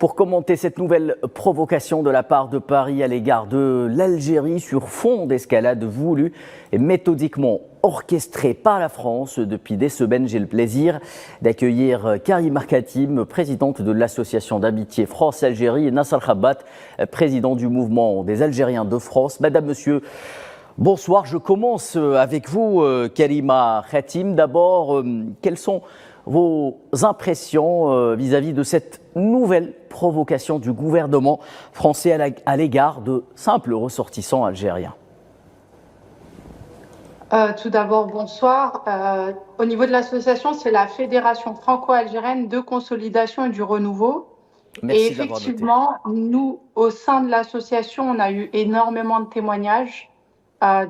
pour commenter cette nouvelle provocation de la part de Paris à l'égard de l'Algérie sur fond d'escalade voulue et méthodiquement orchestrée par la France. Depuis des semaines, j'ai le plaisir d'accueillir Karima Khatim, présidente de l'association d'amitié France-Algérie, et Nasser Khabat, président du mouvement des Algériens de France. Madame, monsieur, bonsoir. Je commence avec vous, Karima Khatim. D'abord, quelles sont vos impressions vis-à-vis de cette nouvelle provocation du gouvernement français à l'égard de simples ressortissants algériens? Tout d'abord, bonsoir. Au niveau de l'association, c'est la Fédération franco-algérienne de consolidation et du renouveau. Merci Et effectivement, nous, au sein de l'association, on a eu énormément de témoignages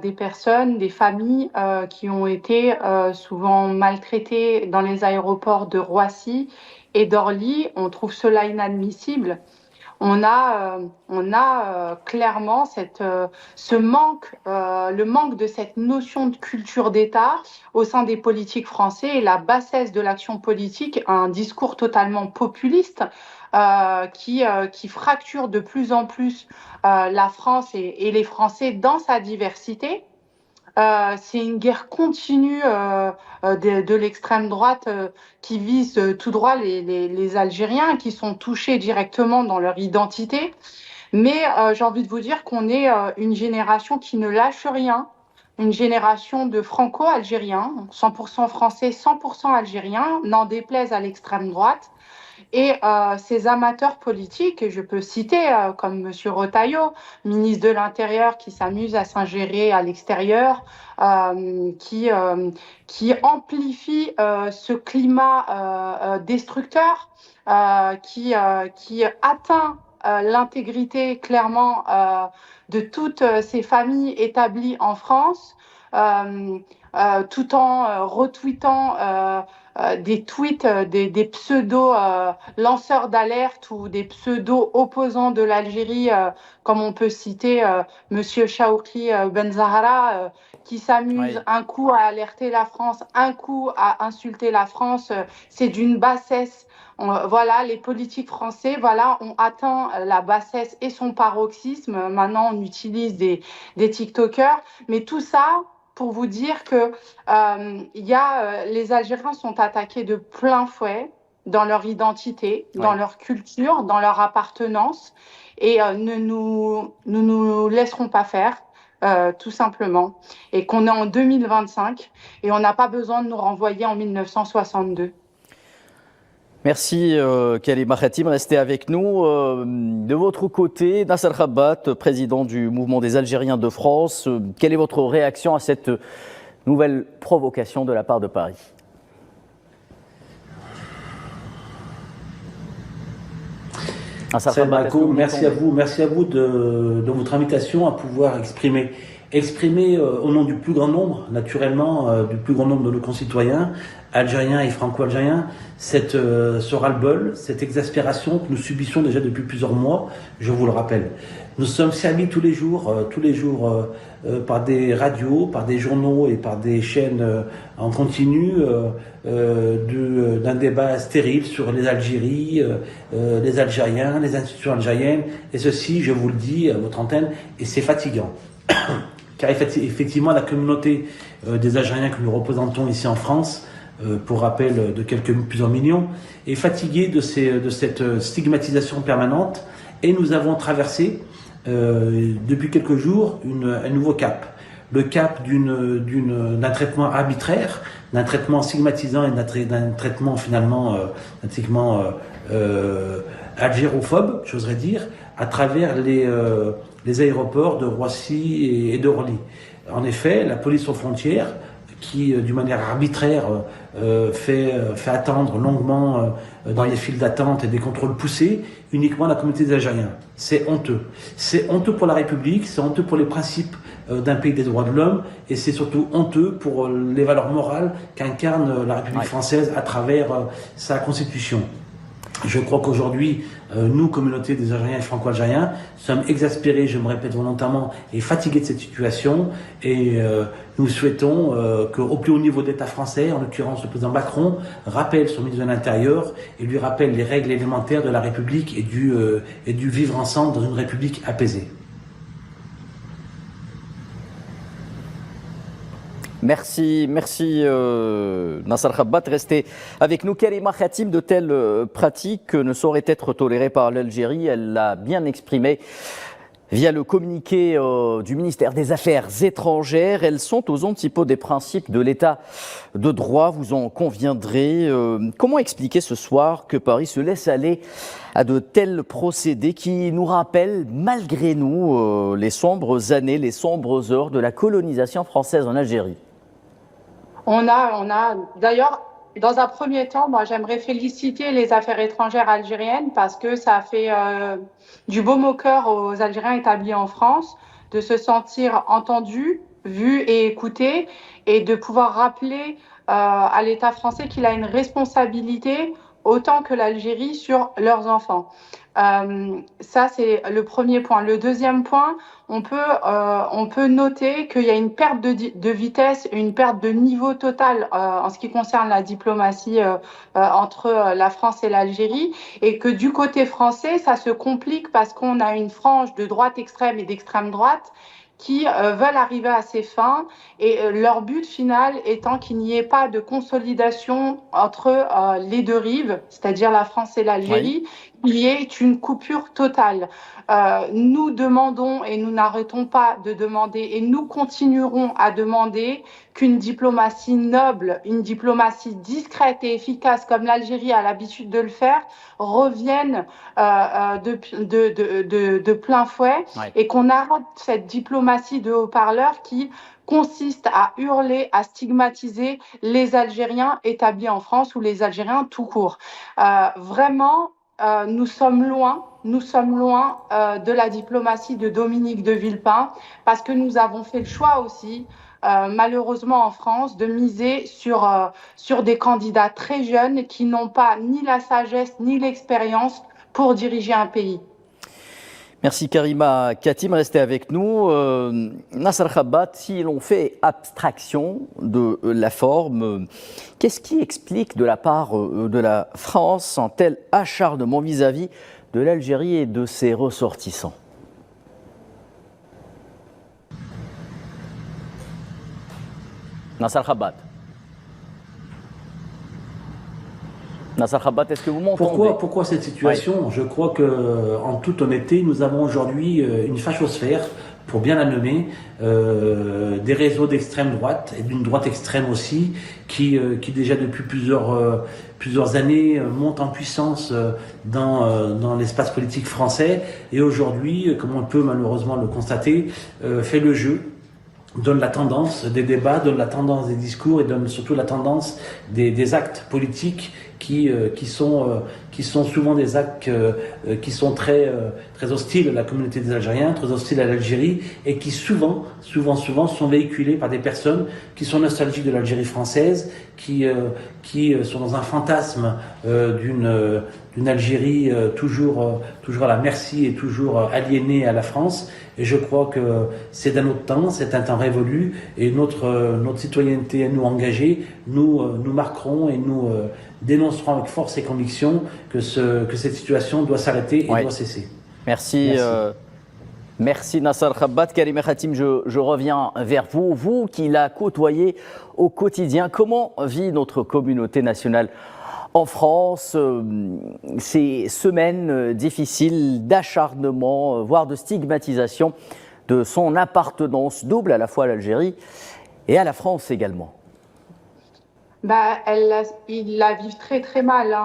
des personnes, des familles qui ont été souvent maltraitées dans les aéroports de Roissy et d'Orly. On trouve cela inadmissible. On a clairement ce manque, le manque de cette notion de culture d'État au sein des politiques français et la bassesse de l'action politique, un discours totalement populiste qui fracture de plus en plus la France et les Français dans sa diversité. C'est une guerre continue de l'extrême droite qui vise tout droit les Algériens qui sont touchés directement dans leur identité. Mais j'ai envie de vous dire qu'on est une génération qui ne lâche rien, une génération de franco-algériens, 100% français, 100% algériens, n'en déplaise à l'extrême droite. Et ces amateurs politiques, et je peux citer comme M. Retailleau, ministre de l'Intérieur, qui s'amuse à s'ingérer à l'extérieur, qui amplifie ce climat destructeur, qui atteint l'intégrité clairement de toutes ces familles établies en France, tout en retweetant des tweets des pseudo-lanceurs d'alerte ou des pseudo-opposants de l'Algérie, comme on peut citer Monsieur Chaoukli Benzahara, qui s'amuse un coup à alerter la France, un coup à insulter la France. C'est d'une bassesse. Voilà, les politiques français ont atteint la bassesse et son paroxysme. Maintenant, on utilise des TikTokers. Mais tout ça pour vous dire que les Algériens sont attaqués de plein fouet dans leur identité, dans leur culture, dans leur appartenance. Et ne nous laisserons pas faire. Tout simplement, et qu'on est en 2025 et on n'a pas besoin de nous renvoyer en 1962. Merci Karima Khatim, restez avec nous. De votre côté, Nasser Khabat, président du mouvement des Algériens de France, quelle est votre réaction à cette nouvelle provocation de la part de Paris? Merci à vous de votre invitation à pouvoir exprimer au nom du plus grand nombre, naturellement, du plus grand nombre de nos concitoyens, algériens et franco-algériens, ce ras-le-bol, cette exaspération que nous subissons déjà depuis plusieurs mois, je vous le rappelle. Nous sommes servis tous les jours par des radios, par des journaux et par des chaînes en continu d'un débat stérile sur les Algéries, les Algériens, les institutions algériennes, et ceci, je vous le dis à votre antenne, et c'est fatigant. Car effectivement, la communauté des Algériens que nous représentons ici en France, pour rappel de plusieurs millions, est fatiguée de cette stigmatisation permanente, et nous avons traversé depuis quelques jours un nouveau cap. Le cap d'un traitement arbitraire, d'un traitement stigmatisant et d'un traitement finalement algérophobe, j'oserais dire, à travers les aéroports de Roissy et d'Orly. En effet, la police aux frontières, qui d'une manière arbitraire fait attendre longuement dans les files d'attente et des contrôles poussés uniquement la communauté des Algériens. C'est honteux. C'est honteux pour la République, c'est honteux pour les principes d'un pays des droits de l'homme, et c'est surtout honteux pour les valeurs morales qu'incarne la République française à travers sa constitution. Je crois qu'aujourd'hui, nous, communauté des Algériens et franco-algériens, sommes exaspérés, je me répète volontairement, et fatigués de cette situation. Et nous souhaitons qu'au plus haut niveau d'État français, en l'occurrence le président Macron, rappelle son ministre de l'Intérieur et lui rappelle les règles élémentaires de la République et du vivre ensemble dans une République apaisée. Merci, Nassar Khabat. Restez avec nous. Karima Khatim, de telles pratiques ne sauraient être tolérées par l'Algérie. Elle l'a bien exprimé via le communiqué du ministère des Affaires étrangères. Elles sont aux antipodes des principes de l'État de droit, vous en conviendrez. Comment expliquer ce soir que Paris se laisse aller à de tels procédés qui nous rappellent, malgré nous, les sombres années, les sombres heures de la colonisation française en Algérie? On a d'ailleurs, dans un premier temps, moi j'aimerais féliciter les affaires étrangères algériennes parce que ça a fait du baume au cœur aux Algériens établis en France de se sentir entendus, vus et écoutés et de pouvoir rappeler à l'État français qu'il a une responsabilité autant que l'Algérie sur leurs enfants. Ça, c'est le premier point. Le deuxième point, on peut noter qu'il y a une perte de vitesse, une perte de niveau total en ce qui concerne la diplomatie entre la France et l'Algérie, et que du côté français, ça se complique parce qu'on a une frange de droite extrême et d'extrême droite qui veulent arriver à ces fins et leur but final étant qu'il n'y ait pas de consolidation entre les deux rives, c'est-à-dire la France et l'Algérie, il y ait une coupure totale. Nous demandons et nous n'arrêtons pas de demander et nous continuerons à demander qu'une diplomatie noble, une diplomatie discrète et efficace comme l'Algérie a l'habitude de le faire, revienne de plein fouet et qu'on arrête cette diplomatie de haut-parleurs qui consiste à hurler, à stigmatiser les Algériens établis en France ou les Algériens tout court. Vraiment, nous sommes loin de la diplomatie de Dominique de Villepin parce que nous avons fait le choix aussi, malheureusement en France, de miser sur des candidats très jeunes qui n'ont pas ni la sagesse ni l'expérience pour diriger un pays. Merci Karima Khatim, restez avec nous. Nassar Khabat, si l'on fait abstraction de la forme, qu'est-ce qui explique de la part de la France un tel acharnement vis-à-vis de l'Algérie et de ses ressortissants? Nassar Khabat. Nassar Khabat, est-ce que vous m'entendez? Pourquoi cette situation? Je crois que, en toute honnêteté, nous avons aujourd'hui une fachosphère, pour bien la nommer, des réseaux d'extrême droite et d'une droite extrême aussi, qui déjà depuis plusieurs années montent en puissance dans l'espace politique français et aujourd'hui, comme on peut malheureusement le constater, fait le jeu, donne la tendance des débats, donne la tendance des discours et donne surtout la tendance des actes politiques qui sont souvent des actes qui sont très hostiles à la communauté des Algériens, très hostiles à l'Algérie et qui souvent sont véhiculés par des personnes qui sont nostalgiques de l'Algérie française, qui sont dans un fantasme d'une Algérie toujours à la merci et toujours aliénée à la France. Et je crois que c'est d'un autre temps, c'est un temps révolu et notre citoyenneté à nous engagée, nous marquerons et nous dénoncerons avec force et conviction que cette situation doit s'arrêter et doit cesser. Merci. Merci Nassar Khabat. Karima Khatim, je reviens vers vous. Vous qui la côtoyez au quotidien, comment vit notre communauté nationale en France ces semaines difficiles d'acharnement, voire de stigmatisation de son appartenance double à la fois à l'Algérie et à la France également? Ils la vivent très très mal.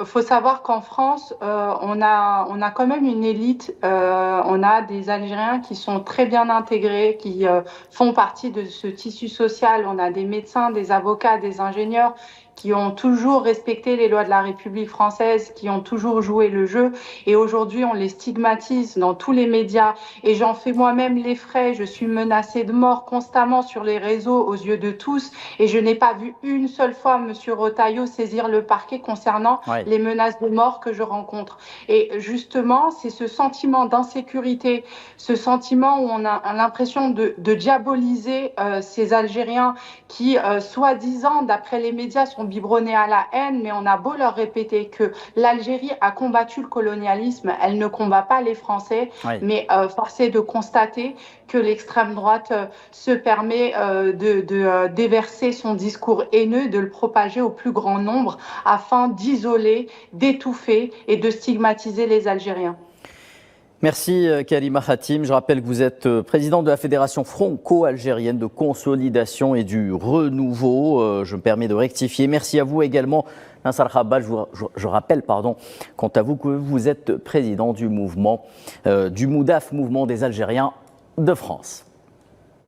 Faut savoir qu'en France, on a quand même une élite. On a des Algériens qui sont très bien intégrés, qui font partie de ce tissu social. On a des médecins, des avocats, des ingénieurs qui ont toujours respecté les lois de la République française, qui ont toujours joué le jeu. Et aujourd'hui, on les stigmatise dans tous les médias. Et j'en fais moi-même les frais. Je suis menacée de mort constamment sur les réseaux aux yeux de tous. Et je n'ai pas vu une seule fois Monsieur Retailleau saisir le parquet concernant les menaces de mort que je rencontre. Et justement, c'est ce sentiment d'insécurité, ce sentiment où on a l'impression de diaboliser ces Algériens qui, soi-disant, d'après les médias, sont biberonnés à la haine, mais on a beau leur répéter que l'Algérie a combattu le colonialisme, elle ne combat pas les Français, mais force est de constater que l'extrême droite se permet de déverser son discours haineux, de le propager au plus grand nombre afin d'isoler, d'étouffer et de stigmatiser les Algériens. Merci Karima Khatim. Je rappelle que vous êtes présidente de la Fédération franco-algérienne de consolidation et du renouveau. Je me permets de rectifier. Merci à vous également, Nassar Khabal. Je rappelle, quant à vous, que vous êtes président du mouvement, du MOUDAF, Mouvement des Algériens de France.